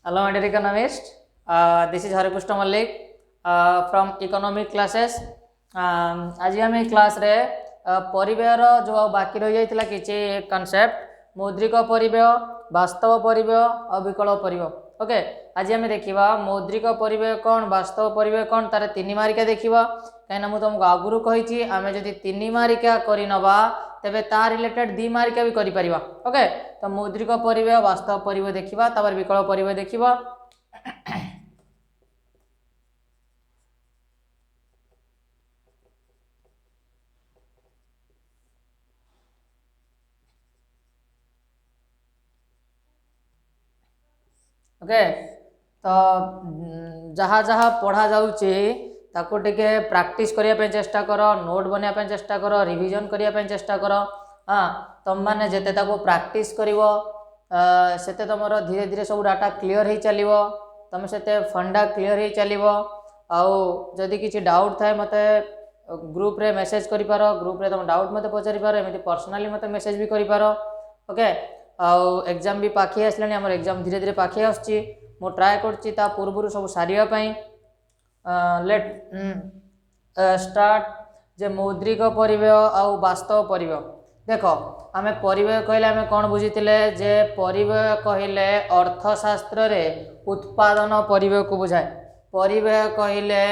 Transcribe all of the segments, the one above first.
Hello, my dear economist. This is Haripushta Mallik from economic classes. आज आम class रे परिव्ययर जो बाकी रही जाइथिला किछि कॉन्सेप्ट मौद्रिक परिव्यय, वास्तव परिव्यय और विकल्प परिव्यय. ओके, आज आम देखिबा मौद्रिक परिव्यय कौन, वास्तव परिव्यय कौन, तार तीन मारिका देखिबा. कहीं मुझे तुमको आगुरी कही आम जदि तीन मारिका करनवा तेबे ता रिलेटेड दी मारिका भी करि परिबा. ओके, तो मौद्रिक परिव्यय, वास्तव परिव्यय देखिबा, तापर विकल्प परिव्यय देखिबा. ओके, तो जहाँ जहाँ पढ़ा जाउची ताको टिके प्रैक्टिस करिया पे चेष्टा करो, नोट बनिया पे चेष्टा करो, रिवीजन करिया पे चेष्टा करो. हाँ, तुम मैंने जेते ताको प्रैक्टिस करिवो सेते तुमरो धीरे धीरे सब डाटा क्लियर ही चलिवो, तुम सेते फंडा क्लियर ही चलिवो. आउ जदि किछि डाउट थाए मते ग्रुप रे मेसेज करि पारो, ग्रुप रे तुम डाउट मते पचारि पारो, एमिति पर्सनली मते मेसेज भी करि पारो. ओके, आउ एग्जाम भी पाखी आसलानी, आमर एग्जाम धीरे धीरे पाखी आसुची. मु ट्राए करछि ता पूर्वरु सब सारिया पई. लेट स्टार्ट जे मौद्रिक परिव्यय आउ वास्तव परिव्यय. देखो आमे परिव्यय कहले आमे कोन बुझितिले जे परिव्यय कहले अर्थशास्त्र रे उत्पादन परिव्यय को बुझाए. परिव्यय कहले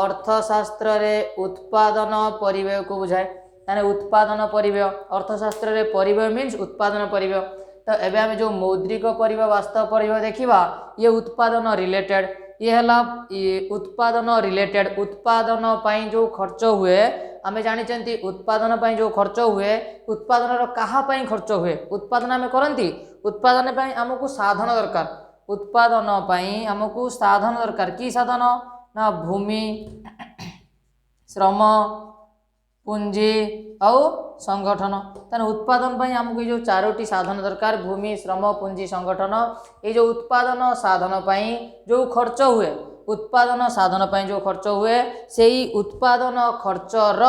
अर्थशास्त्र रे उत्पादन परिव्यय को बुझाए. यानी उत्पादन परिव्यय, अर्थशास्त्र रे परिव्यय मीन्स उत्पादन परिव्यय. तो एबे आमे जो मौद्रिक परिव्यय, वास्तव परिव्यय देखिबा, ये उत्पादन रिलेटेड, ये हला उत्पादन रिलेटेड. उत्पादन पई जो खर्च हुए आमे जानि चंती, उत्पादन पई जो खर्च हुए, उत्पादन रो कहा पई खर्च हुए. उत्पादन आमे करंती, उत्पादन पई हमकु साधन दरकार. उत्पादन पई हमकु साधन दरकार. की साधन ना भूमि, श्रम, पूंजी आउ संगठन. तेना उत्पादन पई हमको जो चारोटी साधन दरकार, भूमि, श्रम, पूंजी, संगठन. ये जो उत्पादन साधन पई जो खर्च हुए, उत्पादन साधन पई जो खर्च हुए, सेही उत्पादन खर्चर,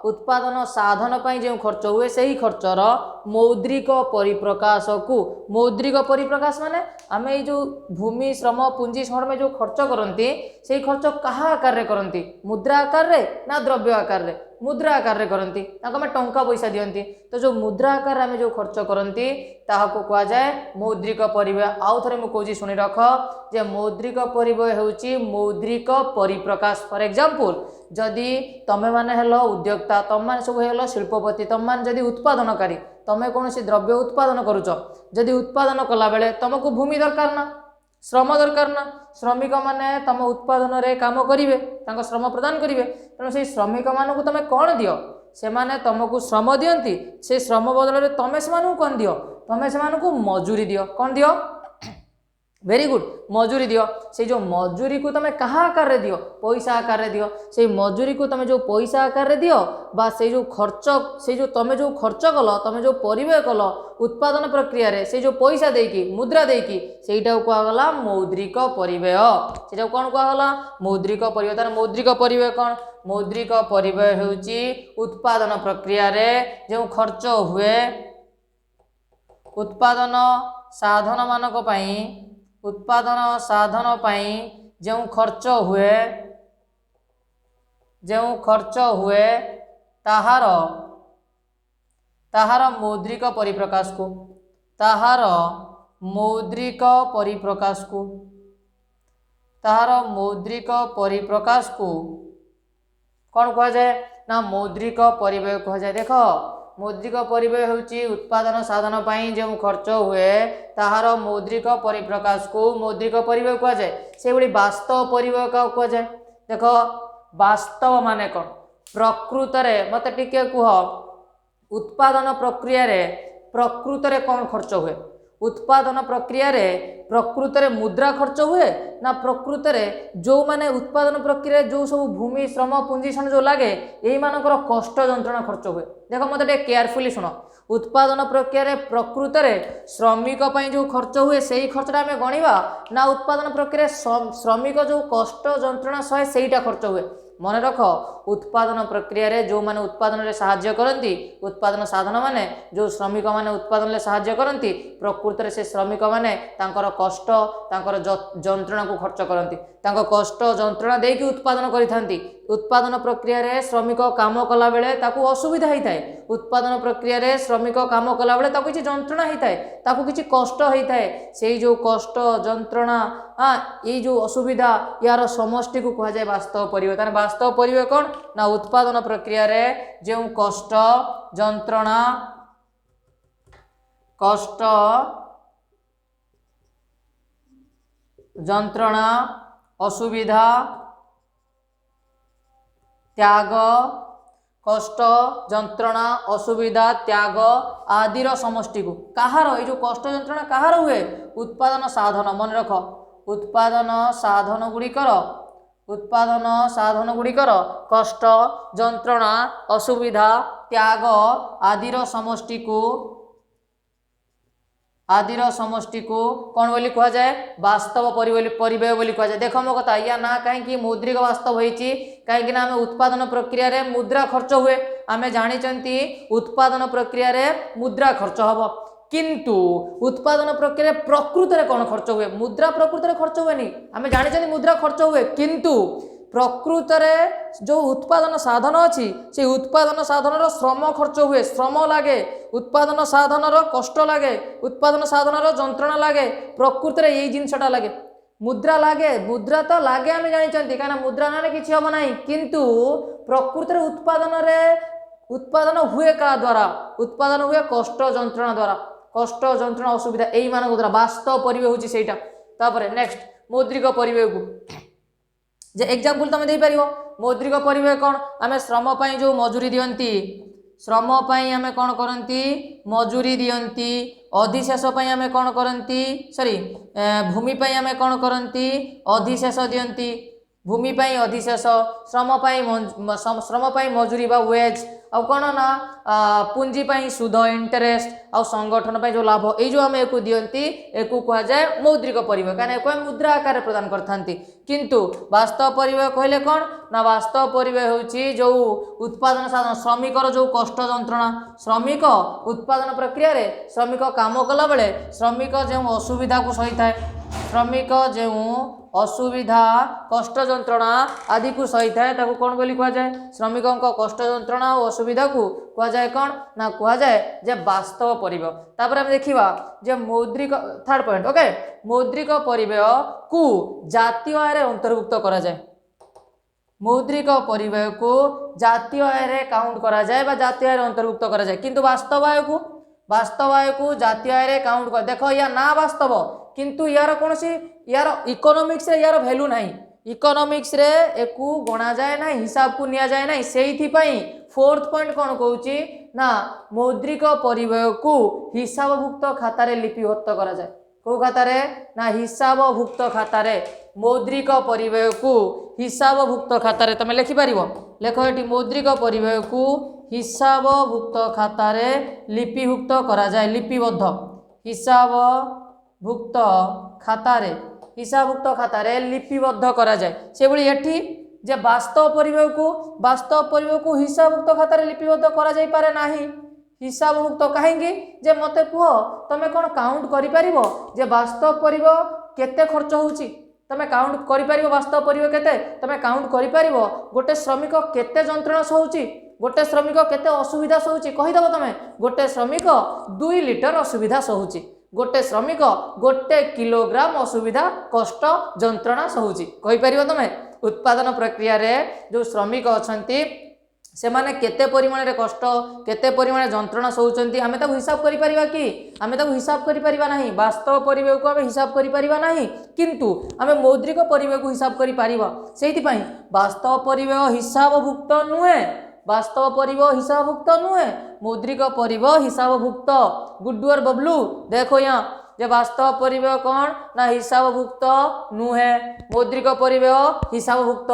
उत्पादन साधन पई जो खर्च हुए, सेही खर्चर मौद्रिक परिप्रकाश को. मौद्रिक परिप्रकाश माने आमे जो भूमि, श्रम, पूंजी, संगठन में जो खर्च करंती, सेही खर्च कहा आकार रे करंती, मुद्रा आकार रे ना द्रव्य आकार रे? मुद्रा आकार रे करंती. ताको में टंका पैसा दियंती. तो जो मुद्रा आकार रे जो खर्च करंती ताहाको कहा जाए मौद्रिक परिव्यय. आउ थरे मु कहूची सुनि रख जे मौद्रिक परिव्यय हेउची मौद्रिक परिप्रकाश. फॉर एग्जांपल जदि तमे माने हेलो उद्योक्ता, तमे माने सब हेलो शिल्पपति, तमे माने जदि उत्पादनकारी, तमे कोनोसी द्रव्य उत्पादन करूछ, जदि उत्पादन कला बेले तुमको भूमि दरकार ना, श्रम दरकार ना. श्रमिक माने तम उत्पादन रे काम करिवे, तांको श्रम प्रदान करिवे. तेणु से श्रमिक मानकु तमे कोन दियो, से माने तुमको श्रम दियंती, से श्रम बदल रे तमे से मानकु कोन दियो, तमे से मानकु मजूरी दियो. कोन दियो? वेरी गुड, मजूरी दियो. से जो मजूरी को तमे कहा आकार रे दियो, पैसा आकार रे दियो. से मजूरी को तमे जो पैसा आकार रे दियो, बा से जो खर्च, से जो तमे जो खर्च कलो, तमे जो परिव्यय कलो उत्पादन प्रक्रिया रे, से जो पैसा देकी, मुद्रा देकी, सेटा को गला मौद्रिक परिव्यय. सेटा कोन को गला? मौद्रिक परिव्यय. तार मौद्रिक परिव्यय कोन? मौद्रिक परिव्यय हेउची उत्पादन प्रक्रिया रे जो खर्च हुए, उत्पादन साधन मानक पई, उत्पादन साधन पई जो खर्च हुए, जो खर्च हुए ताहार ताहार मौद्रिक परिप्रकाश को, ताहार मौद्रिक परिप्रकाश को, ताहार मौद्रिक परिप्रकाश को कौन कहा जाए ना मौद्रिक परिव्यय कहा जाए. देखो मौद्रिक परिव्यय होची उत्पादन साधन पई जो खर्च हुए ताहार मौद्रिक परिप्रकाश को मौद्रिक परिव्यय कहा जाए. से बड़ी वास्तव परिव्यय का कहा जाए. देखो वास्तव माने कौन? प्रकृत रे मते टिके कुह, उत्पादन प्रक्रिया रे प्रकृत रे कौन खर्च हुए? उत्पादन प्रक्रिया रे प्रकृत रे मुद्रा खर्च हुए ना प्रकृत रे जो माने उत्पादन प्रक्रिया जो सब भूमि, श्रम, पूंजी सन जो लागे यही मानकर कष्ट जंत्रणा खर्च हुए. देखो मते टे केयरफुली सुनो. उत्पादन प्रक्रिया रे प्रकृत रे श्रमिक पई जो खर्च हुए सेही खर्चटा हमें गणिबा ना उत्पादन प्रक्रिया श्रमिक जो कष्ट जंत्रणा सहे सेहीटा खर्च हुए? मन रख उत्पादन प्रक्रिया रे जो माने उत्पादन रे सहाय्य करती उत्पादन साधन माने जो श्रमिक माने उत्पादन रे सहाय्य करती प्रकृत रे से श्रमिक माने तांकर कष्ट तांकर जंत्रणा को खर्च करती कष्ट जंत्रणा देकी उत्पादन करिथांती उत्पादन प्रक्रिया रे श्रमिक काम कला बेले ताकू असुविधा होता है उत्पादन प्रक्रिया रे श्रमिक काम कला बेले ताकू किछि जंत्रणा होता है ताकू किछि कष्ट होता है सेई जो कष्ट जंत्रणा ये जो असुविधा यार समष्टि को कहा जाए वास्तव परिवेश ताने वास्तव परिवेश कौन ना उत्पादन प्रक्रिया रे जो कष्ट जंत्रणा असुविधा त्याग कष्ट जंत्रणा असुविधा त्याग आदिर समष्टि को कहार ये जो कष्ट जंत्रणा कहार हुए उत्पादन साधन मन रख उत्पादन साधन गुड़िकर कष्ट जंत्रणा असुविधा त्याग आदिर समष्टि को कौन बोली कहा जाए वास्तव परिव्यय बोली कहा जाए देख मो कथा या ना कहीं मौद्रिक वास्तव होती कहीं आम उत्पादन प्रक्रिया रे मुद्रा खर्च हुए आम जानी उत्पादन प्रक्रिया रे मुद्रा खर्च हम किंतु उत्पादन प्रक्रिया प्रकृत रे कौन खर्च हुए मुद्रा प्रकृत रे खर्च हुए नहीं आम जानी मुद्रा खर्च हुए किंतु प्रकृत रे जो उत्पादन साधन अच्छी से उत्पादन साधन श्रम खर्च हुए श्रम लगे उत्पादन साधन कष्ट लगे उत्पादन साधन जंत्रणा लगे प्रकृत रे यही जिनसटा लगे मुद्रा लगे मुद्रा तो लगे आम जानी कहीं मुद्रा ना कि हम ना किंतु प्रकृत रे उत्पादन हुए क्या द्वारा उत्पादन हुए कष्ट जंत्रणा द्वारा कष्ट जंत्रणा असुविधा यही मान द्वारा वास्तव परिवेश होची सेटा तापर नेक्स्ट मौद्रिक परिवेश को जे एग्जांपल तुम दे पारिबो मौद्रिक परिवेश कौन आम श्रम पाई जो मजूरी दियंती श्रम पाई आम कौन करती मजूरी दियंती अधिशेष पाई आम कौन करती सॉरी भूमि पाई आम कौन करती अधिशेष दियंती भूमि पाई अधिशेष श्रम पाई मजूरी बा वेज आ कौन ना पुंजी पाई सुध इंटरेस्ट आ संगठन पाई जो लाभ ये जो आम एक दियंती एक कह जाए मौद्रिक परिवेश कहीं मुद्रा आकार प्रदान करथांती किंतु वास्तव परिवेश कहले कौन ना वास्तव परिवेश होची जो उत्पादन साधन श्रमिकर जो कष्ट जंत्रणा श्रमिक उत्पादन प्रक्रिया रे श्रमिक काम कला बेले श्रमिक जो असुविधा को सही थाए श्रमिक जो असुविधा कष्ट जंत्रणा आदि को सही थाए कौन बोली कह जाए श्रमिकों कष्ट जंत्रणा और असुविधा को कह जाए कौन ना कह जाए जे वास्तव परिवेश तापर हम देखिबा जे मौद्रिक थर्ड पॉइंट ओके मौद्रिक परिवेश को जातीय आय रे अंतर्भुक्त करा जाए मौद्रिक परिवेश को जातीय आय रे काउंट करा जाए बा जातीय आय रे अंतर्भुक्त करा जाए किंतु वास्तव आय को जातीय आय रे काउंट कर देखो या ना वास्तव किंतु यार कौन सी यार इकोनॉमिक्स रे यार वैल्यू नहीं इकोनॉमिक्स रे एकू गणा जाए ना हिसाब को निया जाए ना सेही पई फोर्थ पॉइंट कौन कहूची ना मौद्रिक परिवेश को हिसाबभुक्त खाता रे लिपिबद्ध करा जाए को खाता रे ना हिसाबभुक्त खाता रे मौद्रिक परिवेश को हिसाबभुक्त खाता रे तमे लिखि पारिबो लेख एटी मौद्रिक परिवेश को हिसाबभुक्त खाता रे लिपिभुक्त करा जाए लिपिबद्ध हिसाबभुक्त खाता रे लिपिबद्ध करा जाए से भली एठी जे वास्तव परिवेश को हिसाबभुक्त खाता रे लिपिबद्ध करा जाई पारे नाही हिसाबभुक्त कहीं जे मते कह तमे कौन काउंट करि परिबो जे वास्तव परिवेश केते खर्च होउची तमे काउंट करि परिबो वास्तव परिवेश केते तमे काउंट करि परिबो गोटे श्रमिक केते जंत्रणा सहउची गोटे श्रमिक केते असुविधा सहउची कहिदबो तमे गोटे श्रमिक 2 लिटर असुविधा सहउची गोटे श्रमिक 1 किलोग्राम असुविधा कष्ट जंत्रणा सहउची कहि परिबो तमे उत्पादन प्रक्रिया रे जो श्रमिक अछंती से माने केते परिमाण रे कष्ट केते परिमाण जंत्रणा सहउचंती आमे ताको हिसाब करि परिबा कि आमे ताको हिसाब करि परिबा नाही वास्तव परिवेश को आमे हिसाब करि परिबा नाही किंतु आमे मौद्रिक परिवेश को हिसाब करि परिबा सेहिति पई वास्तव परिवेश हिसाबभुक्त नुहे वास्तव परिवेश हिसाबभुक्त नुहे मौद्रिक परिवेश हिसाबभुक्त गुड्डू और बबलू देखो यहाँ जे वास्तव परिवेश कौन ना हिसाबभुक्त नुहे मौद्रिक परिवेश हिसाबभुक्त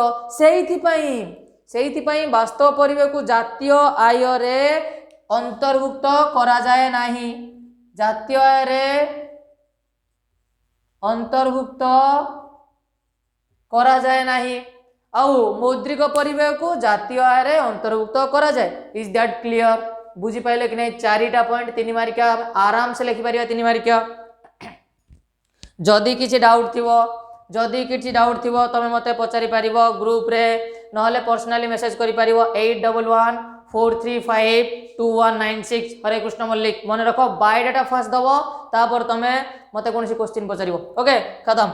सेहिति पई वास्तव परिवेश को जातीय आय रे अंतर्भुक्त करा जाए नाही जातीय आय रे अंतर्भुक्त करा जाए नाही आउ मौद्रिक परिव्यय को जातीय आय रे अंतर्भुक्त करा जाए। Is that clear? बुझी पाइले कि नहीं? 4टा पॉइंट 3 मार्किया आराम से लिखि परिया 3 मार्किया। जदि किछि डाउट थिवो तमे मते पचारि पारिबो ग्रुप रे, नहले पर्सनली मेसेज करि पारिबो 8114352196। हरे कृष्ण मल्लिक। मन रखो बायोडाटा फास्ट दबो तापर तमे मते कोनसी क्वेश्चन पचारिबो। ओके खत्म।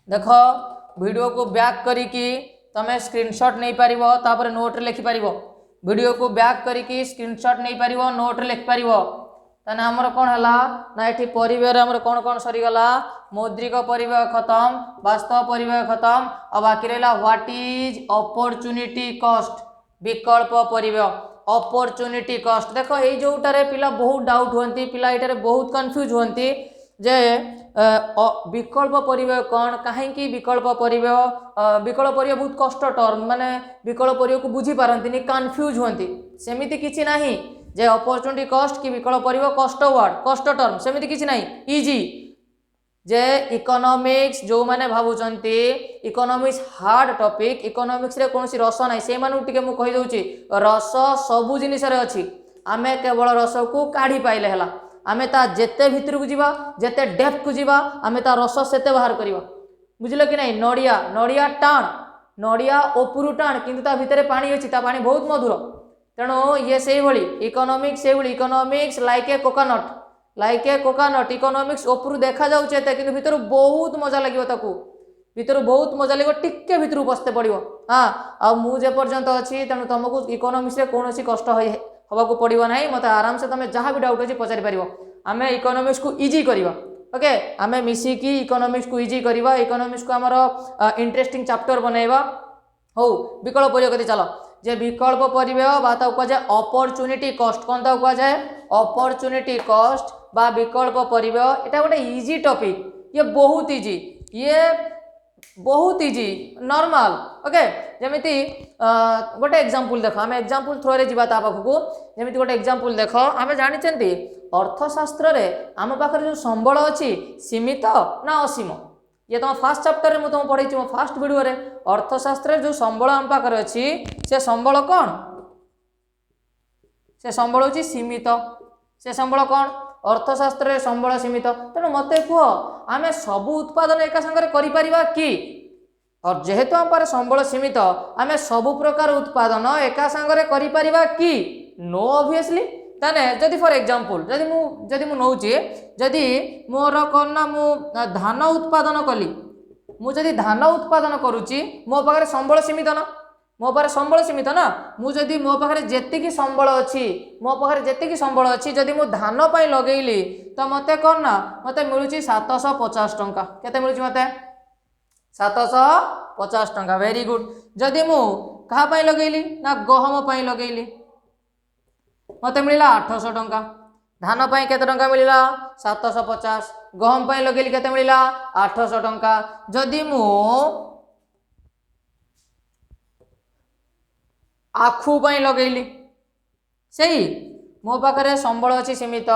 देखो वीडियो को बैक करिकी तमे स्क्रीनशॉट नहीं पारिबो, तापर नोट रे लिखि पारिबो। वीडियो को बैक करिकी स्क्रीनशॉट नहीं पारिबो, नोट रे लिखि पारिबो। ताने हमर कोन हला ना एठी परिव्यय रे हमर कोन सरी गला? मौद्रिक परिव्यय खत्म, वास्तव परिव्यय खत्म, अब बाकी रहला व्हाट इज अपॉर्चुनिटी कॉस्ट, विकल्प परिव्यय। अपॉर्चुनिटी कॉस्ट देखो ये जोटारे पिला बहुत डाउट होंती, पिला एटारे बहुत कंफ्यूज होंती जे विकल्प परिव्यय कौन, कहीं विकल्प परिव्यय बहुत कष्ट टर्म, माने विकल्प परिव्यय को बुझी पारंती, कंफ्यूज होंती। सेमिति किछि नाही जे अपॉर्चुनिटी कॉस्ट कि विकल्प परिव्यय कष्ट वर्ड कष्ट टर्म, सेमिति किछि नाही, इजी। जे इकोनॉमिक्स जो माने भाबुचंती इकोनॉमिक्स हार्ड टॉपिक, इकोनॉमिक्स रे कोनसी रस नाही, से मानु टिके मु कहि दउची रस सबु जिनिस रे अछि। आमे केवल रस को काढी पाइले हला, आमे ता जेते भितर को जीवा, जेते डेप्थ को जीवा, आमे ता रस सेते बाहर करिवा। बुझिलो कि नहीं? नडिया टाण, नडिया ओपुरु टाण किंतु ता भितरे पानी अछि, ता पानी बहुत मधुर। तेणु ये से भली इकोनॉमिक्स, से भली economics like a coconut, economics ओपुरु देखा जाउचे ते किंतु भितर बहुत मजा लागिवो, ताकू भितर बहुत मजा लागिवो, टिके भितर बसते पड़िवो। हां आ मु जे पर्यंत अछि, तेणु तुमको इकोनॉमिक्स रे कोनोसी कष्ट हवा को पड़िवो नाही। मते आराम से तमे जहां भी डाउट अछि पचारि परिवो। आमे इकोनॉमिक्स को इजी करिवा। ओके आमे मिसी की इकोनॉमिक्स को इजी करिवा, इकोनॉमिक्स को हमर इंटरेस्टिंग चैप्टर बनाइबा। हो विकल्प परिव्यय कति चलो जे विकल्प परिव्यय बा ता को जाय अपॉर्चुनिटी कॉस्ट, कोन ता को जाय अपॉर्चुनिटी कॉस्ट बा विकल्प परिव्यय। एटा गोटे इजी टॉपिक, ये बहुत इजी नॉर्मल। ओके जेमिति गोटे एग्जांपल देखो, आमे एग्जांपल थ्रो रे जिबा ता पाखकू। जेमिति गोटे एग्जांपल देखो, आमे जानिचंती अर्थशास्त्र रे आम पाखरे जो संबल अछि सीमित ना असीम, ये तुम फास्ट चैप्टर रे मु तुम पढ़ाई मो फास्ट वीडियो रे। अर्थशास्त्र रे जो संबल आम पाखरे अछि से संबल कोन? से संबल होछि सीमित। से संबल कोन? अर्थशास्त्र रे संबल सीमित। तेणु मते कह आमे सबु उत्पादन एका संगे करि परिबा कि? और जेहेतु आम पारे संबल सीमित, आमे सबु प्रकार उत्पादन एका संगे करि परिबा कि? No obviously. ताने जदि फॉर एग्जांपल जदि मु नउची, जदि मोर कोन ना मु धान उत्पादन कली, मु जदि धान उत्पादन करूची, मो पाखरे संबल सीमित ना, मो पाखरे संबल सीमित ना। मु जदि मो पाखरे जेतिकी संबल अछि, मो पाखरे जेतिकी संबल अछि, जदि मु धान पई लगेइली तो मते कोन ना मते मिलुची 750 टंका। केते मिलुची मते? 750 टंका। Very good. जदि मु कहा पई लगेइली ना गहम पई लगेइली, मते मिलिला 800 टंका। धान पई केते टंका मिलिला? 750। गहम पई लगेइली केते मिलिला? 800 टंका। जदि मु आखु पई लगेइली, सही मो पाखरे संबल अछि सीमित।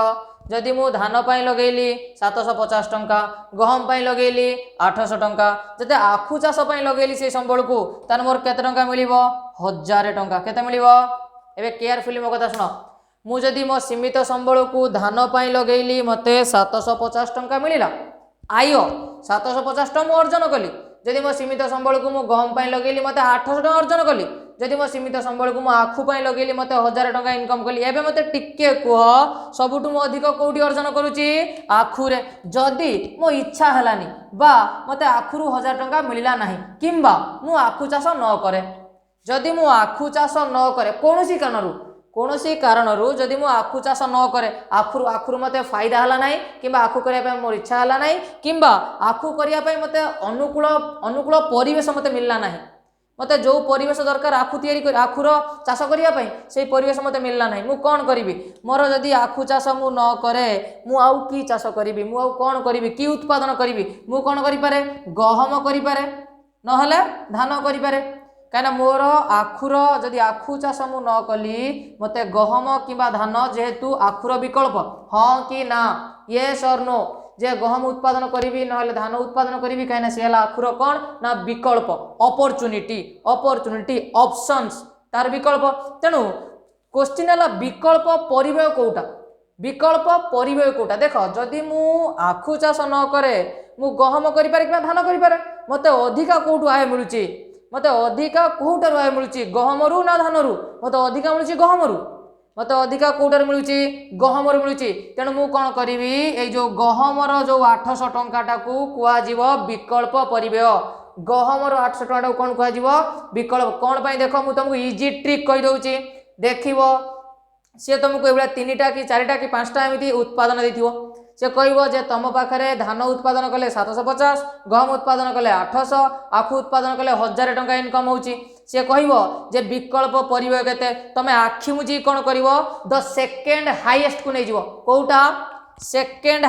जदि मु धान पई लगेइली 750 टंका, गहम पई लगेइली 800 टंका, जदि आखु चाष पई लगेइली से संबल को, तान मोर केते टंका मिलिबो? 1000 टंका। केते मिलिबो? एबे केयरफुली मो कथा सुनो। मु जदि मो सीमित संबल को धान पई लगेइली मते 750 टंका मिलिला, आय 750 टंका अर्जन कली। जदि मो सीमित संबल को मु गहम पई लगेइली मते 800 टंका अर्जन कली। जदि मो सीमित संबल को मु आखु पई लगेइली मते 1000 टंका इनकम कली। एबे मते टिके कुह सबुठु मो अधिक कोठी अर्जन करूची? आखु रे। जदि मो इच्छा हलानी बा मते आखुरु 1000 टंका मिलिला नाही, किंबा मु आखु चाष न करे, जदि मु आखु चाष न करे कोनोसी कारणरू जदि मु आखु चाष न करे, आखुरु मते फायदा हला नाही, किंबा आखु करिया पय मोर इच्छा हला नाही, किंबा आखु करिया पय मते अनुकूल परिवेश मते मिलला नाही, मते जो परिवेश दरकार आखु तयारी कर आखुर चाष करिया पय सेही परिवेश मते मिलला नाही, मु कोन करिवि? मोर जदि आखु चाष मु न करे मु आउ की चाष करिवि? मु आउ कोन करिवि? की उत्पादन करिवि? मु कोन करि पारे? गहम करि पारे, नहले धान करि पारे। कहीं मोर आखुर जदि आखु चाष मु न कली मते गहम किंबा धान जेहेतु आखुर विकल्प हाँ कि ना येस और नो जे गहम उत्पादन करी ना धान उत्पादन करी कहीं सी आखुर कौन ना विकल्प अपॉर्चुनिटी अपॉर्चुनिटी ऑप्शंस तार विकल्प तेणु क्वेश्चन है विकल्प परिव्यय कोटा विकल्प परिव्यय कोटा देख जदि मु आखु चाष न करे मु गहम करि पारे कि धान करि पारे मते अधिका कोठु आय मिलुची मते अधिका कोठार आय मिलुची गहमरु ना धानरु मते अधिका मिलुची गहमरु मते अधिका कोठार मिलुची गहमरु मिलुची तेणु मु कोन करिवि ए जो गहमर जो 800 टंकाटा को कुआ जीव विकल्प परिव्यय गहमर 800 टंकाटा कोन कुआ जीव विकल्प कोन पई देखो मु तुमको इजी ट्रिक कहि दउची देखिबो सी तुमको एभला 3टा कि 4टा कि 5टा एमती उत्पादन देथिबो से कहबो जे तुम पाखरे धान उत्पादन कले 750 गहम उत्पादन कले 800 आखु उत्पादन कले 1000 टंका इनकम होउची से कहबो जे विकल्प परिव्यय केते तमे आखि मुजी कोन करबो द सेकंड हाईएस्ट को नै जीवो कोउटा सेकंड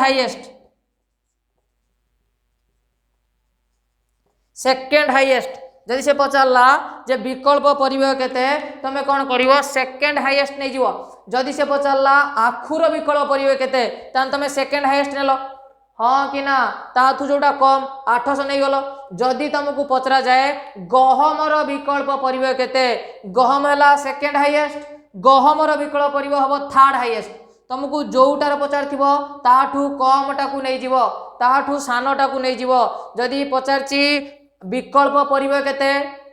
हाईएस्ट जदि से पचारला जे विकल्प परिव्यय केते तमे कोन करिवो सेकंड हाईएस्ट नै जीवो जदि से पचारला आखुर विकल्प परिव्यय केते तान तमे सेकंड हाईएस्ट नेलो हाँ कि ना ताथु जोटा कम 800 नहीं गलो जदि तुमको पचरा जाए गहमर विकल्प परिव्यय केते गहम हला सेकंड हाईएस्ट गहमर विकल्प परिव्यय हबो थर्ड हाईएस्ट तुमको जोटार पचार थिबो ताठु कमटा को नै जीवो ताठु सानटा को नै जीवो जदि पचारची विकल्प परिव्यय केते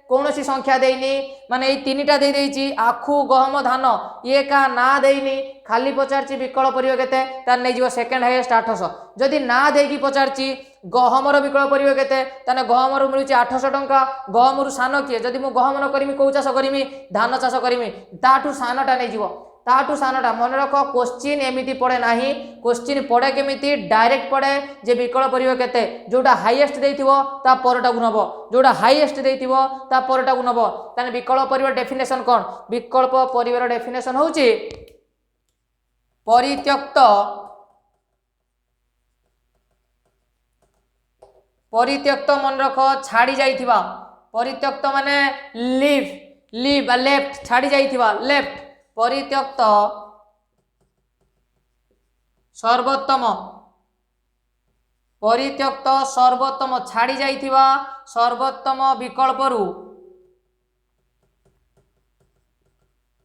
कौन सी संख्या देनी माने ये 3टा दे देइची आखु गहम धान ये का ना देनी खाली पचारची विकल्प परिव्यय केते तार नै जीवो सेकंड हाईएस्ट 800 जदि ना देकी पचारची गहमर विकल्प परिव्यय केते ताने गहमर मिलुची 800 टंका गहमरु सान किए जदि मु गहम न करिमी को चाष करिमी धान चाष करिमी ताठु सानटा नै जीवो ताठु सानटा मन रख क्वेश्चन एमिति पड़े नाही क्वेश्चन पड़े केमिति डायरेक्ट पड़े जे विकल्प परिव्यय केते जोटा हाईएस्ट देथिबो ता परटा को नबो जोटा हाईएस्ट देथिबो ता परटा को नबो ताने विकल्प परिव्यय डेफिनेशन कोन विकल्प परिव्यय डेफिनेशन होउची परित्यक्त मन रख छाड़ी जाइथिबा परित्यक्त माने लीव लेफ्ट छाड़ी जाइथिबा लेफ्ट परित्यक्त सर्वोत्तम छाड़ी जाइथिबा सर्वोत्तम विकल्प रु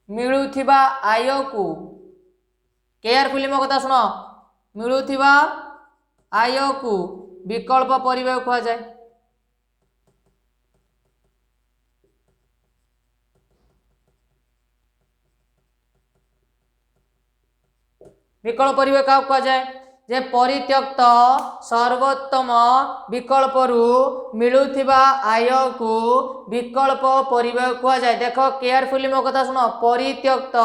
मिलुथिबा आय को केयरफुली मो कथा सुनो मिलुथिबा आय को विकल्प परिव्यय कहा जाए विकल्प परिव्यय क्या कहा जाए जे परित्यक्त सर्वोत्तम विकल्प रु मिलुथिबा आय को विकल्प परिव्यय कहा जाए देख केयरफुली मो कथा सुनो परित्यक्त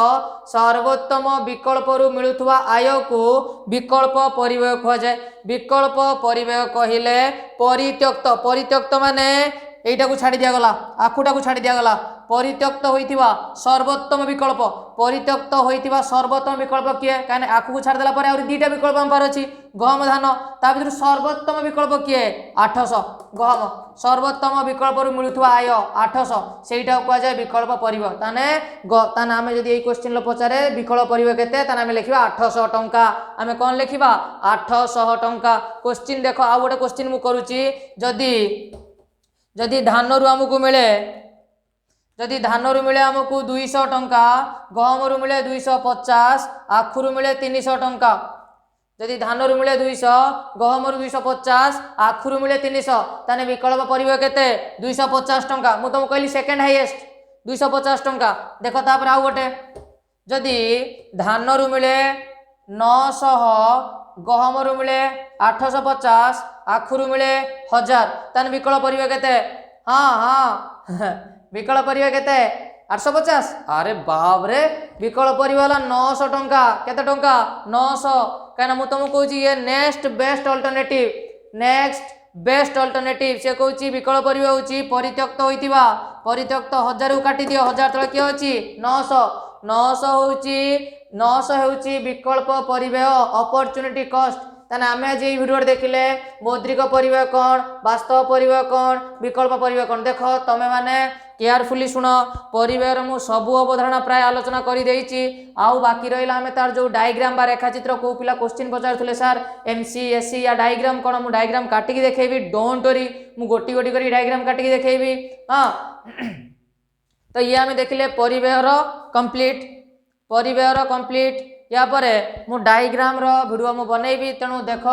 सर्वोत्तम विकल्प रु मिलुथिबा आय को विकल्प परिव्यय कहा जाए विकल्प परिव्यय कहिले परित्यक्त माने एटा को छाड़ी दिया गला आखुटा को छाड़ी दिया गला परित्यक्त होइथिबा सर्वोत्तम विकल्प परित्यक्त होइथिबा सर्वोत्तम विकल्प किए काने आखु को छाड़ देला परे और 2टा विकल्प हम पार अछि गहम धान ता भीतर सर्वोत्तम विकल्प किए 800 गहम सर्वोत्तम विकल्प रु मिलुथुवा आय 800 सेटा को जाय विकल्प परिव्यय ताने आमे जदी एई क्वेश्चन ल पचारे विकल्प परिव्यय केते ताने आमे लिखिबा 800 टंका आमे कोन लिखिबा 800 टंका क्वेश्चन देखो आ गोटे क्वेश्चन मु करूची जदी धान रु हमकु मिले जदि धान रु मिले हमकु 200 टंका गहम रु मिले 250 आखु रु मिले 300 टंका जदि धान रु मिले 200 गहम रु 250 आखु रु मिले 300 ताने विकल्प परिव्यय केते 250 टंका मु तुम कहली सेकंड हाईएस्ट 250 टंका देखो तापर आ गोटे जदि धान रु मिले 900 गहम रु मिले 850 आखु रु मिले 1000 ताने विकल्प परिव्यय केते हाँ विकल्प परिव्यय केते 850 अरे बाप रे विकल्प परिव्यय वाला 900 टंका केते टंका 900 कहना मु तुमको कहूची ये नेक्स्ट बेस्ट अल्टरनेटिव से कहूची विकल्प परिव्यय होची परित्यक्त होइतिबा परित्यक्त 1000 को काटी दियो 1000 तळे के होची 900 होची विकल्प परिव्यय अपॉर्चुनिटी कॉस्ट ताने आमे आज ये वीडियो देखिले मौद्रिक परिव्यय कौन वास्तव परिव्यय कौन विकल्प परिव्यय कौन देख तमे माने केयरफुली शुण परिवेयर मु सबु अवधारणा प्राय आलोचना कर देइछि आउ बाकी रहिला हमें तार जो डायग्राम बा रेखाचित्र को पिला क्वेश्चन पचारुले सर एमसी एससी या डायग्राम कोन मु डायग्राम काटिकी देखेबी डोंट वरी मु गोटी गोटी करी डायग्राम काटिकी देखेबी हां तो ये आम देखिले परिवेयर कंप्लीट या परे मु डायग्राम रो वीडियो मु बनैबी तेणु देख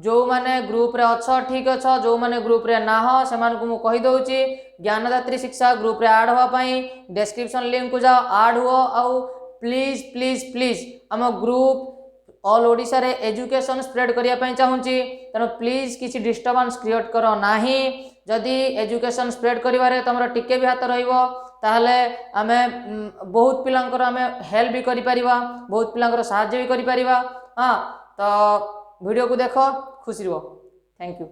जो माने ग्रुप रे अच्छा ठीक अच्छा जो माने ग्रुप रे ना हो से मान को मु कहि दउची ज्ञानदात्री शिक्षा ग्रुप रे ऐड होवा पई डिस्क्रिप्शन लिंक को जाओ ऐड हो आउ प्लीज प्लीज प्लीज हम ग्रुप ऑल ओडिशा रे एजुकेशन स्प्रेड करिया पई चाहूची तेणु प्लीज किसी डिस्टर्बेंस क्रिएट करो नाही जदि एजुकेशन स्प्रेड करिवारे तमरा टिके भी हाथ रहिबो ताहले आमे बहुत पिलांकर आमे हेल्प भी करि परिबा बहुत पिलांकर सहायता भी करि परिबा हां तो वीडियो को देखो खुशी रहो थैंक यू।